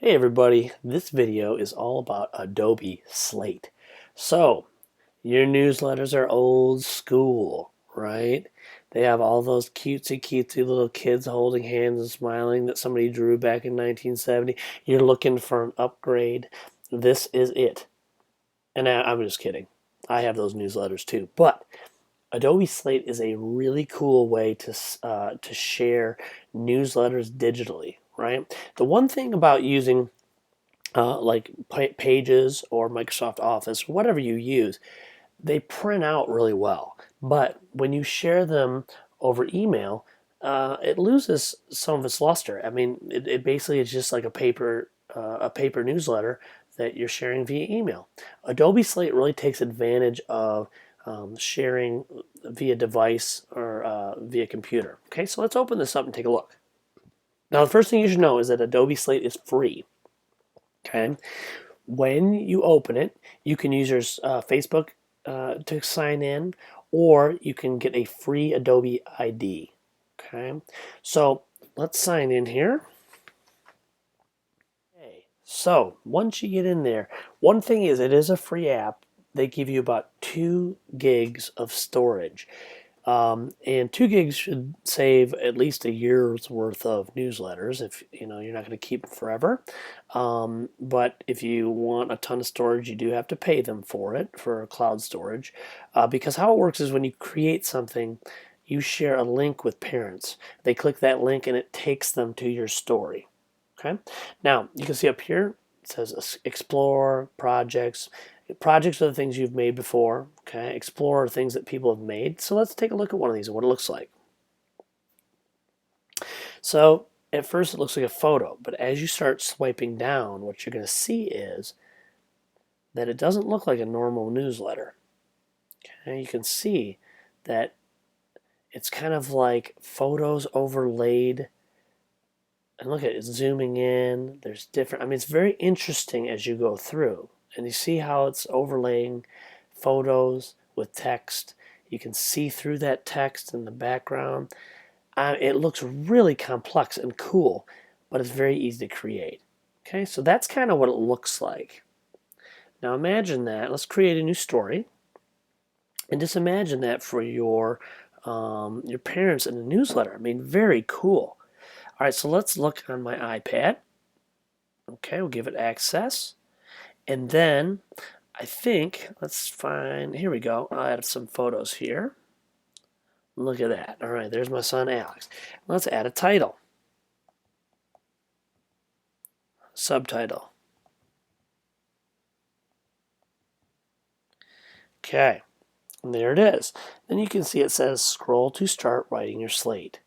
Hey everybody, this video is all about Adobe Slate. So, your newsletters are old school, right? They have all those cutesy little kids holding hands and smiling that somebody drew back in 1970. You're looking for an upgrade. This is it. And I'm just kidding. I have those newsletters too. But Adobe Slate is a really cool way to share newsletters digitally, right? The one thing about using like Pages or Microsoft Office, whatever you use, they print out really well. But when you share them over email, it loses some of its luster. I mean, it basically is just like a paper newsletter that you're sharing via email. Adobe Slate really takes advantage of sharing via device or via computer. Okay, so let's open this up and take a look. Now, the first thing you should know is that Adobe Slate is free. Okay, when you open it, you can use your Facebook to sign in, or you can get a free Adobe ID. Okay, so let's sign in here. Okay, so once you get in there, one thing is it is a free app. They give you about 2 gigs of storage. And 2 gigs should save at least a year's worth of newsletters if you know you're not going to keep them forever. But if you want a ton of storage, you do have to pay them for it, for cloud storage. Because how it works is when you create something, you share a link with parents. They click that link and it takes them to your story. Okay. Now you can see up here it says explore projects. Projects are the things you've made before. Okay, explore things that people have made. So let's take a look at one of these and what it looks like. So at first it looks like a photo, but as you start swiping down, what you're going to see is that it doesn't look like a normal newsletter. Okay, you can see that it's kind of like photos overlaid. And look at it, zooming in. There's different, I mean, it's very interesting as you go through. And you see how it's overlaying photos with text. You can see through that text in the background. It looks really complex and cool, but it's very easy to create. Okay, so that's kind of what it looks like. Now imagine that. Let's create a new story. And just imagine that for your parents in a newsletter. I mean, very cool. All right, so let's look on my iPad. Okay, we'll give it access. And then I think, let's find, here we go. I'll add some photos here. Look at that. All right, there's my son Alex. Let's add a title. Subtitle. Okay, and there it is. Then you can see it says scroll to start writing your slate.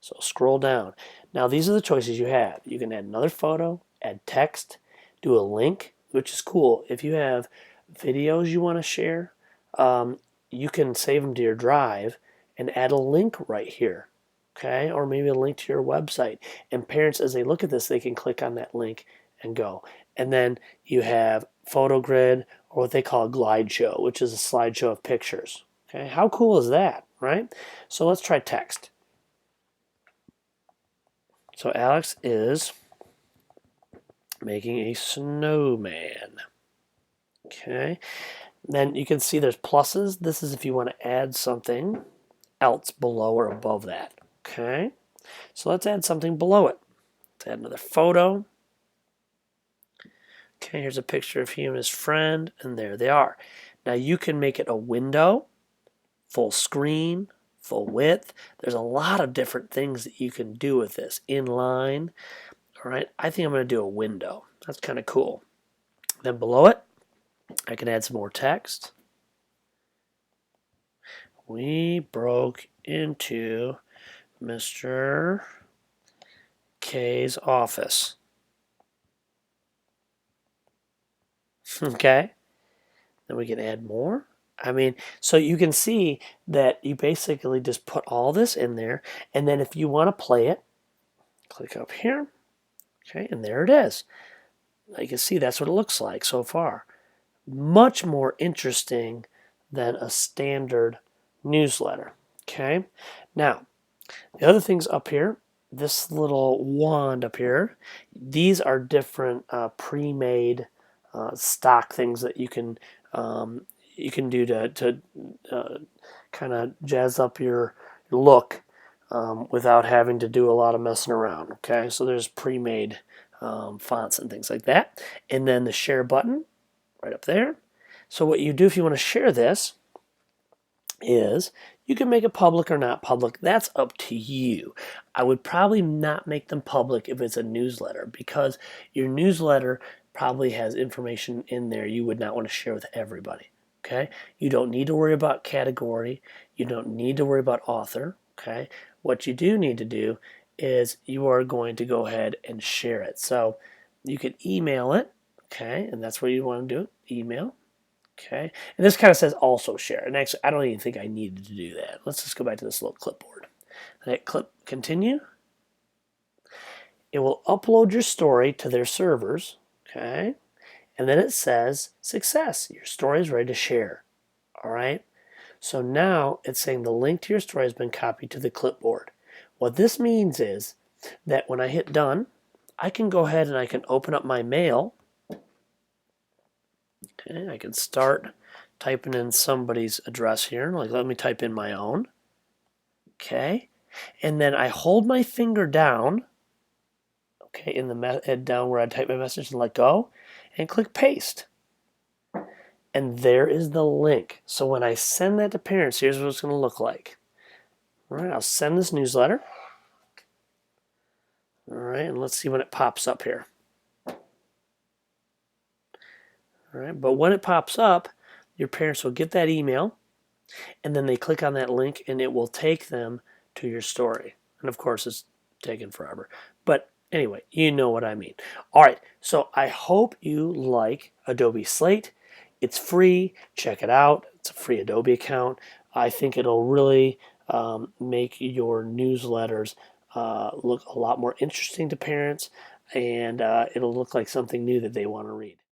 So scroll down. Now these are the choices you have. You can add another photo, add text, do a link, which is cool. If you have videos you want to share, you can save them to your drive and add a link right here. Okay, or maybe a link to your website. And parents, as they look at this, they can click on that link and go. And then you have photo grid, or what they call a glide show, which is a slideshow of pictures. Okay, how cool is that, right? So let's try text. So Alex is making a snowman. Okay, then you can see there's pluses. This is if you want to add something else below or above that. Okay, so let's add something below it. Let's add another photo. Okay, here's a picture of he and his friend, and there they are. Now you can make it a window, full screen, full width. There's a lot of different things that you can do with this. Inline. All right, I think I'm going to do a window. That's kind of cool. Then below it, I can add some more text. We broke into Mr. K's office. Okay, then we can add more. I mean, so you can see that you basically just put all this in there, and then if you want to play it, click up here. Okay, and there it is. Now you can see that's what it looks like so far. Much more interesting than a standard newsletter. Okay, now the other things up here this little wand up here, these are different pre-made stock things that you can do to kind of jazz up your look without having to do a lot of messing around. Okay, so there's pre-made fonts and things like that, and then the share button right up there. So what you do if you want to share this is you can make it public or not public. That's up to you. I would probably not make them public if it's a newsletter, because your newsletter probably has information in there you would not want to share with everybody. Okay? You don't need to worry about category. You don't need to worry about author. Okay? What you do need to do is you are going to go ahead and share it. So you can email it. Okay? And that's what you want to do. Email. Okay, and this kind of says also share. And actually, I don't even think I needed to do that. Let's just go back to this little clipboard. And hit clip continue. It will upload your story to their servers. Okay, and then it says success. Your story is ready to share. All right. So now it's saying the link to your story has been copied to the clipboard. What this means is that when I hit done, I can go ahead and I can open up my mail. Okay, I can start typing in somebody's address here. Like, let me type in my own. Okay, and then I hold my finger down. Okay, in the down where I type my message and let go, and click paste. And there is the link. So when I send that to parents, here's what it's going to look like. All right, I'll send this newsletter. All right, and let's see when it pops up here. All right, but when it pops up, your parents will get that email, and then they click on that link, and it will take them to your story. And of course, it's taken forever. But anyway, you know what I mean. All right, so I hope you like Adobe Slate. It's free. Check it out. It's a free Adobe account. I think it'll really make your newsletters look a lot more interesting to parents, and it'll look like something new that they want to read.